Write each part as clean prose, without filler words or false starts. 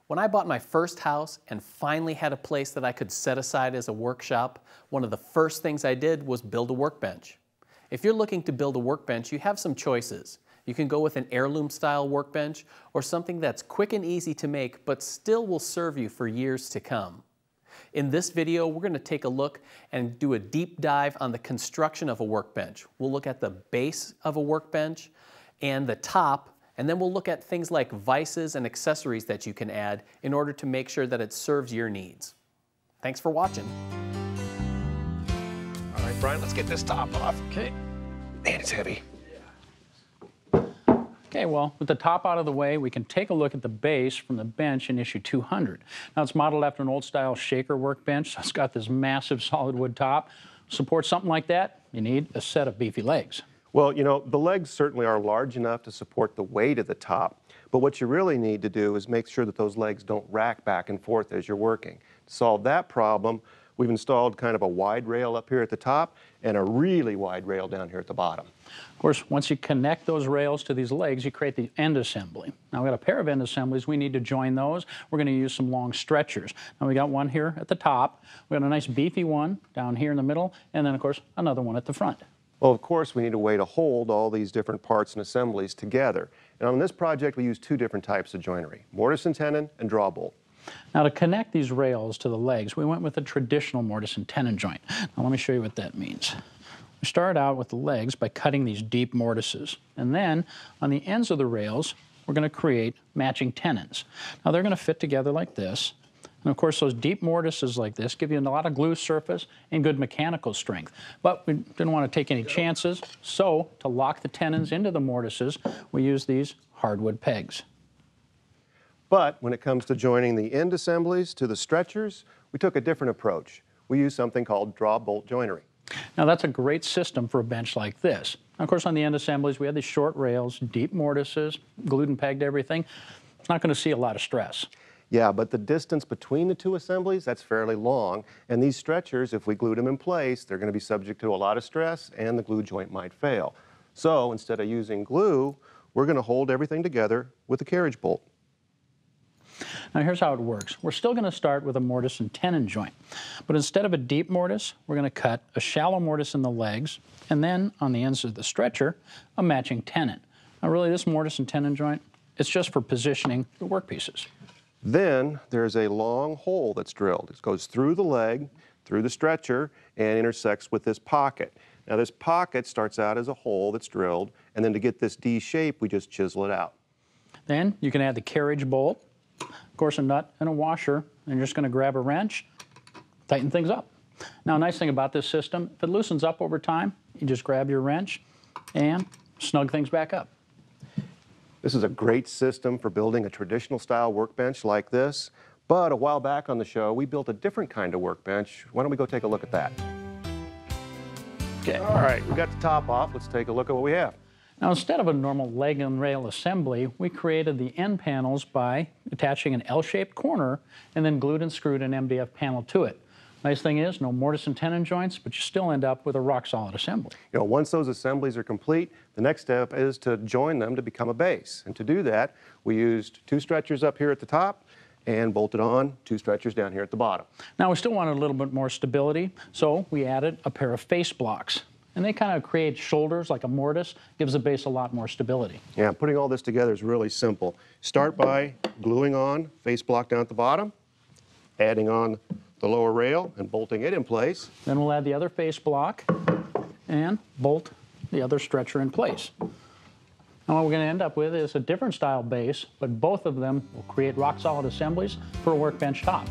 When I bought my first house and finally had a place that I could set aside as a workshop, one of the first things I did was build a workbench. If you're looking to build a workbench, you have some choices. You can go with an heirloom style workbench or something that's quick and easy to make but still will serve you for years to come. In this video, we're going to take a look and do a deep dive on the construction of a workbench. We'll look at the base of a workbench and the top, and then we'll look at things like vises and accessories that you can add in order to make sure that it serves your needs. Thanks for watching. All right, Brian, let's get this top off. Okay. Man, it's heavy. Okay, well, with the top out of the way, we can take a look at the base from the bench in issue 200. Now, it's modeled after an old-style shaker workbench, so it's got this massive solid wood top. Support something like that, you need a set of beefy legs. Well, you know, the legs certainly are large enough to support the weight of the top, but what you really need to do is make sure that those legs don't rack back and forth as you're working. To solve that problem, we've installed kind of a wide rail up here at the top and a really wide rail down here at the bottom. Of course, once you connect those rails to these legs, you create the end assembly. Now, we've got a pair of end assemblies. We need to join those. We're going to use some long stretchers. Now, we got one here at the top. We got a nice beefy one down here in the middle, and then, of course, another one at the front. Well, of course, we need a way to hold all these different parts and assemblies together. And on this project, we use two different types of joinery, mortise and tenon and draw bolt. Now, to connect these rails to the legs, we went with a traditional mortise and tenon joint. Now, let me show you what that means. We start out with the legs by cutting these deep mortises. And then, on the ends of the rails, we're going to create matching tenons. Now, they're going to fit together like this. And of course, those deep mortises like this give you a lot of glue surface and good mechanical strength. But we didn't want to take any chances, so to lock the tenons into the mortises, we use these hardwood pegs. But when it comes to joining the end assemblies to the stretchers, we took a different approach. We used something called draw bolt joinery. Now, that's a great system for a bench like this. Now, of course, on the end assemblies, we had these short rails, deep mortises, glued and pegged everything. It's not going to see a lot of stress. Yeah, but the distance between the two assemblies, that's fairly long. And these stretchers, if we glued them in place, they're going to be subject to a lot of stress and the glue joint might fail. So instead of using glue, we're going to hold everything together with a carriage bolt. Now, here's how it works. We're still going to start with a mortise and tenon joint. But instead of a deep mortise, we're going to cut a shallow mortise in the legs, and then on the ends of the stretcher, a matching tenon. Now, really, this mortise and tenon joint, it's just for positioning the workpieces. Then there's a long hole that's drilled. It goes through the leg, through the stretcher, and intersects with this pocket. Now, this pocket starts out as a hole that's drilled, and then to get this D shape, we just chisel it out. Then you can add the carriage bolt, of course, a nut and a washer, and you're just going to grab a wrench, tighten things up. Now, a nice thing about this system, if it loosens up over time, you just grab your wrench and snug things back up. This is a great system for building a traditional style workbench like this, but a while back on the show, we built a different kind of workbench. Why don't we go take a look at that? Okay. All right, we got the top off. Let's take a look at what we have. Now, instead of a normal leg and rail assembly, we created the end panels by attaching an L-shaped corner and then glued and screwed an MDF panel to it. Nice thing is, no mortise and tenon joints, but you still end up with a rock-solid assembly. You know, once those assemblies are complete, the next step is to join them to become a base. And to do that, we used two stretchers up here at the top and bolted on two stretchers down here at the bottom. Now, we still wanted a little bit more stability, so we added a pair of face blocks. And they kind of create shoulders like a mortise, gives the base a lot more stability. Yeah, putting all this together is really simple. Start by gluing on face block down at the bottom, adding on the lower rail and bolting it in place. Then we'll add the other face block and bolt the other stretcher in place. Now, what we're going to end up with is a different style base, but both of them will create rock-solid assemblies for a workbench top.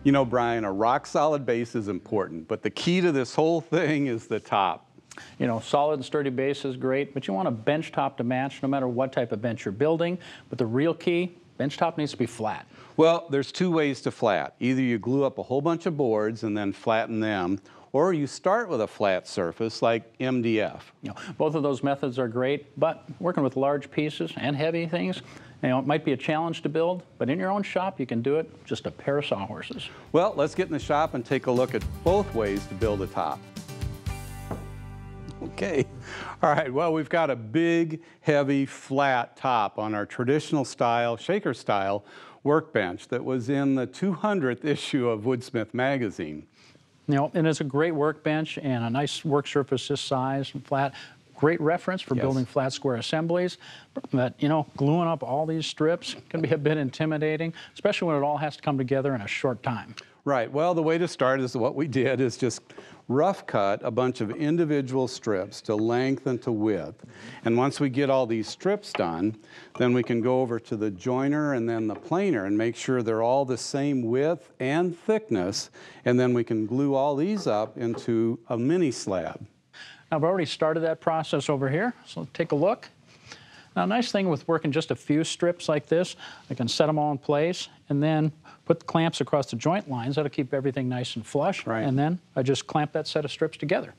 You know, Brian, a rock-solid base is important, but the key to this whole thing is the top. You know, solid and sturdy base is great, but you want a bench top to match no matter what type of bench you're building. But the real key, bench top needs to be flat. Well, there's two ways to flat. Either you glue up a whole bunch of boards and then flatten them, or you start with a flat surface like MDF. You know, both of those methods are great, but working with large pieces and heavy things, you know, it might be a challenge to build, but in your own shop, you can do it just a pair of sawhorses. Well, let's get in the shop and take a look at both ways to build a top. Okay. All right, well, we've got a big, heavy, flat top on our traditional style, shaker style workbench that was in the 200th issue of Woodsmith magazine. You know, and it's a great workbench and a nice work surface this size and flat. Great reference for building flat square assemblies. But, you know, gluing up all these strips can be a bit intimidating, especially when it all has to come together in a short time. Right, well, the way to start is what we did is just rough cut a bunch of individual strips to length and to width. And once we get all these strips done, then we can go over to the joiner and then the planer and make sure they're all the same width and thickness, and then we can glue all these up into a mini slab. Now, I've already started that process over here, so let's take a look. Now, a nice thing with working just a few strips like this, I can set them all in place and then put the clamps across the joint lines. That'll keep everything nice and flush. Right. And then I just clamp that set of strips together.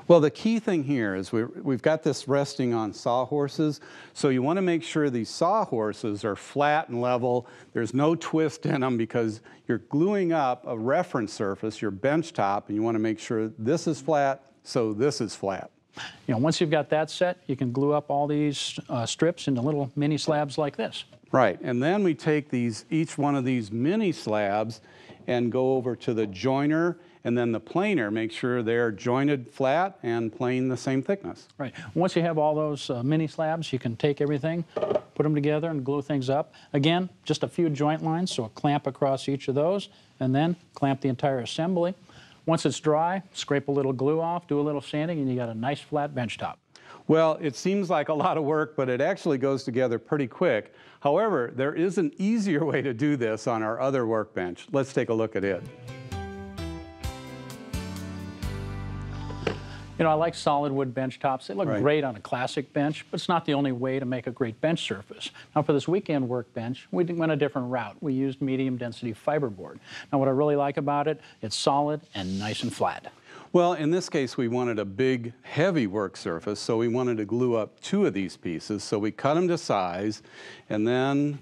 Well, the key thing here is we've got this resting on sawhorses, so you want to make sure these sawhorses are flat and level. There's no twist in them because you're gluing up a reference surface, your bench top, and you want to make sure this is flat, so this is flat. You know, once you've got that set, you can glue up all these strips into little mini slabs like this. Right, and then we take each one of these mini slabs and go over to the joiner and then the planer, make sure they're jointed flat and plane the same thickness. Right. Once you have all those mini slabs, you can take everything, put them together and glue things up. Again, just a few joint lines, so a clamp across each of those, and then clamp the entire assembly. Once it's dry, scrape a little glue off, do a little sanding, and you got a nice flat bench top. Well, it seems like a lot of work, but it actually goes together pretty quick. However, there is an easier way to do this on our other workbench. Let's take a look at it. You know, I like solid wood bench tops. They look Right. great on a classic bench, but it's not the only way to make a great bench surface. Now, for this weekend workbench, we went a different route. We used medium density fiberboard. Now, what I really like about it, it's solid and nice and flat. Well, in this case, we wanted a big, heavy work surface, so we wanted to glue up 2 of these pieces. So we cut them to size, and then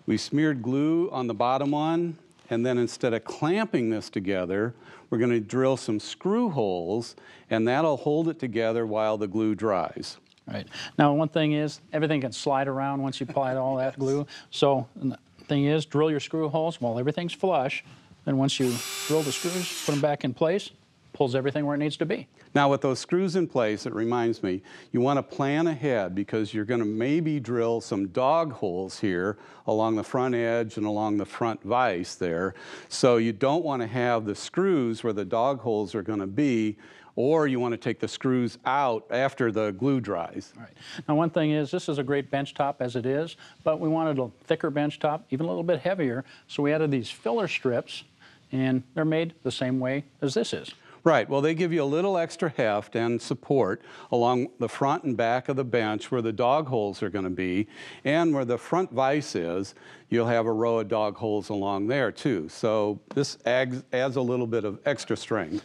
we smeared glue on the bottom one, and then instead of clamping this together, we're going to drill some screw holes, and that'll hold it together while the glue dries. Right. Now, one thing is, everything can slide around once you apply all that glue. So the thing is, drill your screw holes while everything's flush. Then once you drill the screws, put them back in place, pulls everything where it needs to be. Now, with those screws in place, it reminds me, you want to plan ahead because you're going to maybe drill some dog holes here along the front edge and along the front vise there. So you don't want to have the screws where the dog holes are going to be, or you want to take the screws out after the glue dries. All right. Now, one thing is, this is a great bench top as it is, but we wanted a thicker bench top, even a little bit heavier, so we added these filler strips, and they're made the same way as this is. Right, well, they give you a little extra heft and support along the front and back of the bench where the dog holes are going to be, and where the front vise is, you'll have a row of dog holes along there too. So this adds a little bit of extra strength.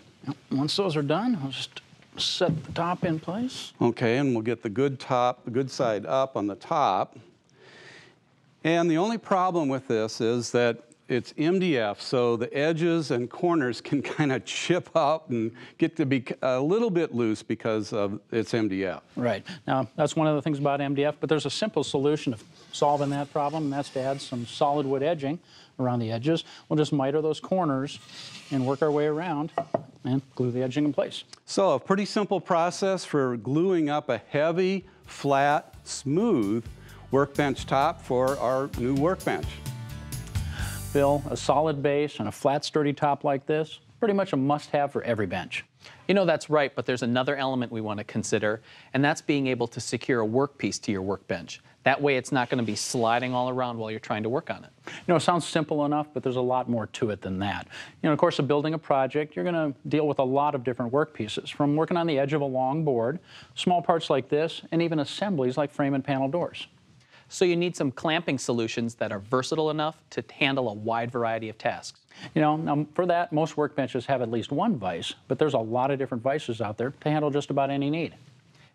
Once those are done, I'll just set the top in place. Okay, and we'll get the good side up on the top. And the only problem with this is that it's MDF, so the edges and corners can kind of chip up and get to be a little bit loose because of its MDF. Right. Now, that's one of the things about MDF, but there's a simple solution of solving that problem, and that's to add some solid wood edging around the edges. We'll just miter those corners and work our way around and glue the edging in place. So a pretty simple process for gluing up a heavy, flat, smooth workbench top for our new workbench. Bill, a solid base and a flat, sturdy top like this, pretty much a must-have for every bench. You know, that's right, but there's another element we want to consider, and that's being able to secure a workpiece to your workbench. That way it's not going to be sliding all around while you're trying to work on it. You know, it sounds simple enough, but there's a lot more to it than that. You know, of course, of building a project, you're going to deal with a lot of different work pieces, from working on the edge of a long board, small parts like this, and even assemblies like frame and panel doors. So you need some clamping solutions that are versatile enough to handle a wide variety of tasks. You know, now for that, most workbenches have at least one vise, but there's a lot of different vises out there to handle just about any need.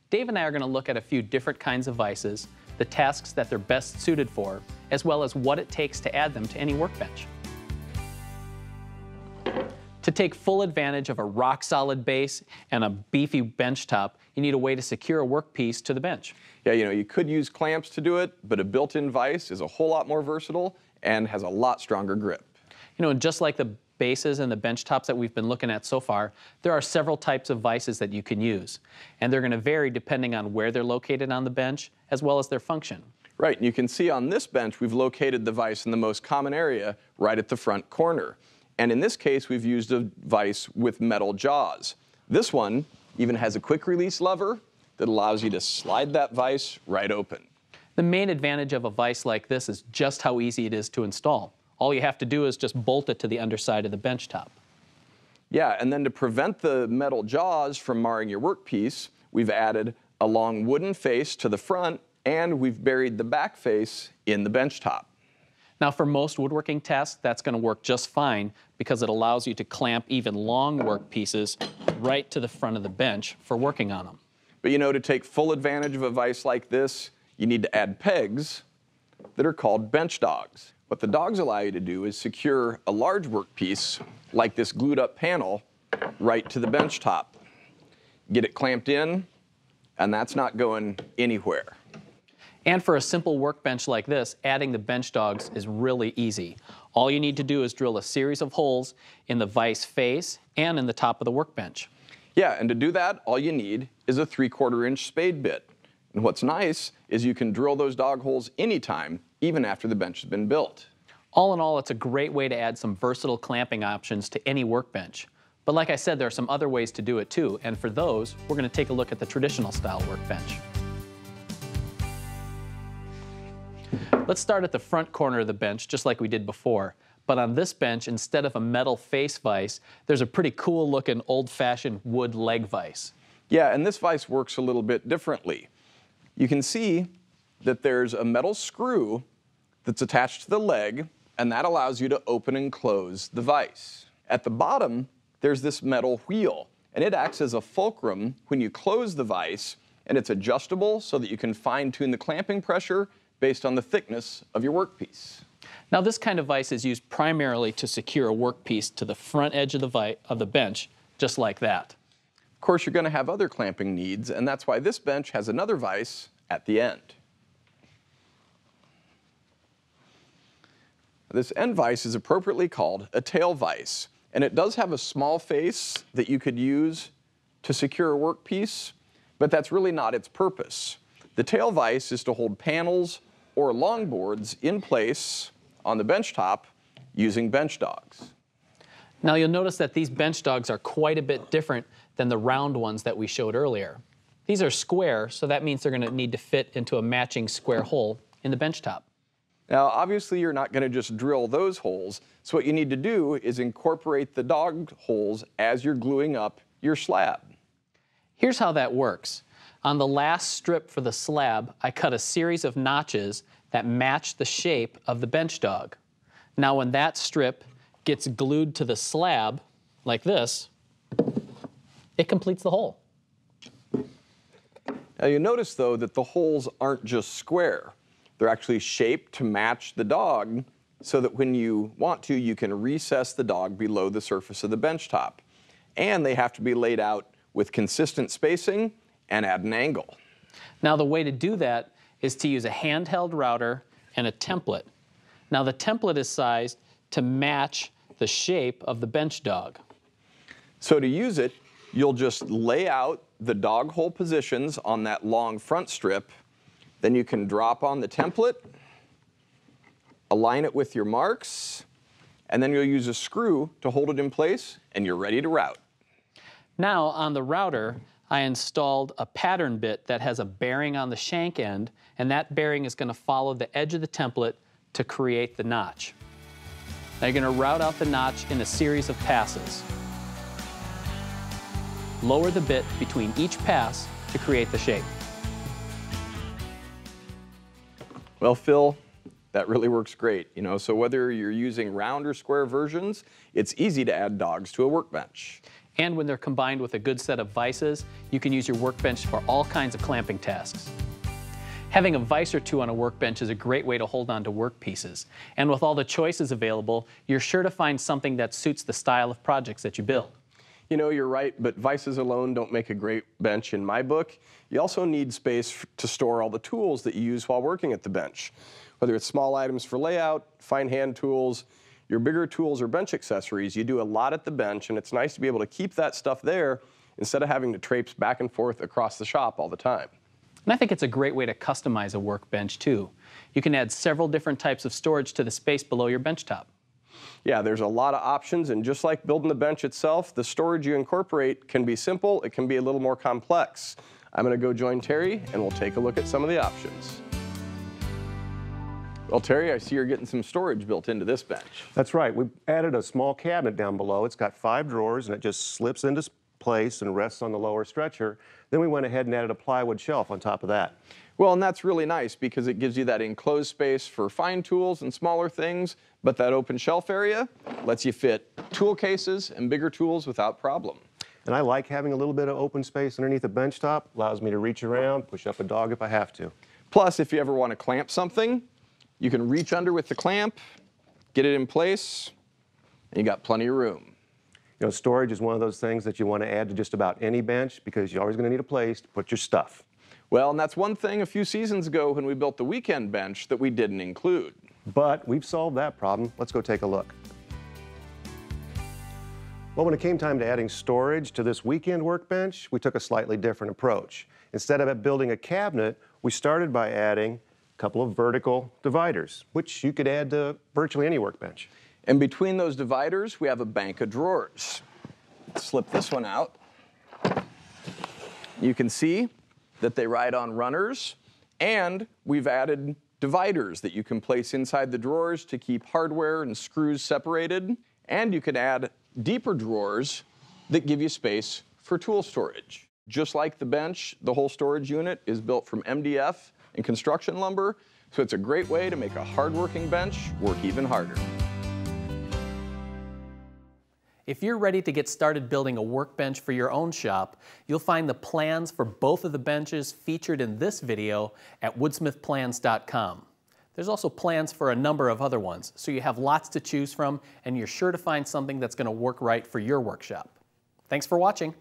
Dave and I are going to look at a few different kinds of vises, the tasks that they're best suited for, as well as what it takes to add them to any workbench. To take full advantage of a rock-solid base and a beefy bench top, you need a way to secure a workpiece to the bench. Yeah, you could use clamps to do it, but a built-in vise is a whole lot more versatile and has a lot stronger grip. And just like the bases and the bench tops that we've been looking at so far, there are several types of vises that you can use. And they're going to vary depending on where they're located on the bench, as well as their function. Right, and you can see on this bench, we've located the vise in the most common area, right at the front corner. And in this case, we've used a vise with metal jaws. This one even has a quick release lever that allows you to slide that vise right open. The main advantage of a vise like this is just how easy it is to install. All you have to do is just bolt it to the underside of the bench top. Yeah, and then to prevent the metal jaws from marring your workpiece, we've added a long wooden face to the front, and we've buried the back face in the bench top. Now for most woodworking tasks, that's going to work just fine because it allows you to clamp even long work pieces right to the front of the bench for working on them. But to take full advantage of a vise like this, you need to add pegs that are called bench dogs. What the dogs allow you to do is secure a large workpiece, like this glued up panel, right to the bench top. Get it clamped in, and that's not going anywhere. And for a simple workbench like this, adding the bench dogs is really easy. All you need to do is drill a series of holes in the vise face and in the top of the workbench. Yeah, and to do that, all you need is a 3/4 inch spade bit. And what's nice is you can drill those dog holes anytime, even after the bench has been built. All in all, it's a great way to add some versatile clamping options to any workbench. But like I said, there are some other ways to do it too, and for those, we're going to take a look at the traditional style workbench. Let's start at the front corner of the bench, just like we did before. But on this bench, instead of a metal face vise, there's a pretty cool looking old-fashioned wood leg vise. Yeah, and this vise works a little bit differently. You can see that there's a metal screw that's attached to the leg, and that allows you to open and close the vise. At the bottom, there's this metal wheel, and it acts as a fulcrum when you close the vise, and it's adjustable so that you can fine-tune the clamping pressure based on the thickness of your workpiece. Now this kind of vise is used primarily to secure a workpiece to the front edge of the bench, just like that. Of course, you're going to have other clamping needs, and that's why this bench has another vise at the end. This end vise is appropriately called a tail vise, and it does have a small face that you could use to secure a workpiece, but that's really not its purpose. The tail vise is to hold panels or longboards in place on the bench top using bench dogs. Now you'll notice that these bench dogs are quite a bit different than the round ones that we showed earlier. These are square, so that means they're going to need to fit into a matching square hole in the bench top. Now obviously you're not going to just drill those holes, so what you need to do is incorporate the dog holes as you're gluing up your slab. Here's how that works. On the last strip for the slab, I cut a series of notches that match the shape of the bench dog. Now when that strip gets glued to the slab, like this, it completes the hole. Now you notice though that the holes aren't just square. They're actually shaped to match the dog so that when you want to, you can recess the dog below the surface of the bench top. And they have to be laid out with consistent spacing and at an angle. Now the way to do that is to use a handheld router and a template. Now the template is sized to match the shape of the bench dog. So to use it, you'll just lay out the dog hole positions on that long front strip, then you can drop on the template, align it with your marks, and then you'll use a screw to hold it in place, and you're ready to route. Now on the router, I installed a pattern bit that has a bearing on the shank end, and that bearing is going to follow the edge of the template to create the notch. Now you're going to route out the notch in a series of passes. Lower the bit between each pass to create the shape. Well, Phil, that really works great. So whether you're using round or square versions, it's easy to add dogs to a workbench. And when they're combined with a good set of vises, you can use your workbench for all kinds of clamping tasks. Having a vise or two on a workbench is a great way to hold on to work pieces. And with all the choices available, you're sure to find something that suits the style of projects that you build. You know, you're right, but vises alone don't make a great bench in my book. You also need space to store all the tools that you use while working at the bench. Whether it's small items for layout, fine hand tools, your bigger tools or bench accessories, you do a lot at the bench, and it's nice to be able to keep that stuff there instead of having to traipse back and forth across the shop all the time. And I think it's a great way to customize a workbench too. You can add several different types of storage to the space below your bench top. Yeah, there's a lot of options, and just like building the bench itself, the storage you incorporate can be simple, it can be a little more complex. I'm going to go join Terry, and we'll take a look at some of the options. Well, Terry, I see you're getting some storage built into this bench. That's right. We added a small cabinet down below. It's got 5 drawers, and it just slips into place and rests on the lower stretcher. Then we went ahead and added a plywood shelf on top of that. Well, and that's really nice because it gives you that enclosed space for fine tools and smaller things, but that open shelf area lets you fit tool cases and bigger tools without problem. And I like having a little bit of open space underneath the bench top. Allows me to reach around, push up a dog if I have to. Plus, if you ever want to clamp something, you can reach under with the clamp, get it in place, and you got plenty of room. You know, storage is one of those things that you want to add to just about any bench because you're always going to need a place to put your stuff. Well, and that's one thing a few seasons ago when we built the weekend bench that we didn't include. But we've solved that problem. Let's go take a look. Well, when it came time to adding storage to this weekend workbench, we took a slightly different approach. Instead of building a cabinet, we started by adding a couple of vertical dividers, which you could add to virtually any workbench. And between those dividers, we have a bank of drawers. Let's slip this one out. You can see that they ride on runners, and we've added dividers that you can place inside the drawers to keep hardware and screws separated, and you can add deeper drawers that give you space for tool storage. Just like the bench, the whole storage unit is built from MDF and construction lumber, so it's a great way to make a hard-working bench work even harder. If you're ready to get started building a workbench for your own shop, you'll find the plans for both of the benches featured in this video at woodsmithplans.com. There's also plans for a number of other ones, so you have lots to choose from, and you're sure to find something that's going to work right for your workshop. Thanks for watching.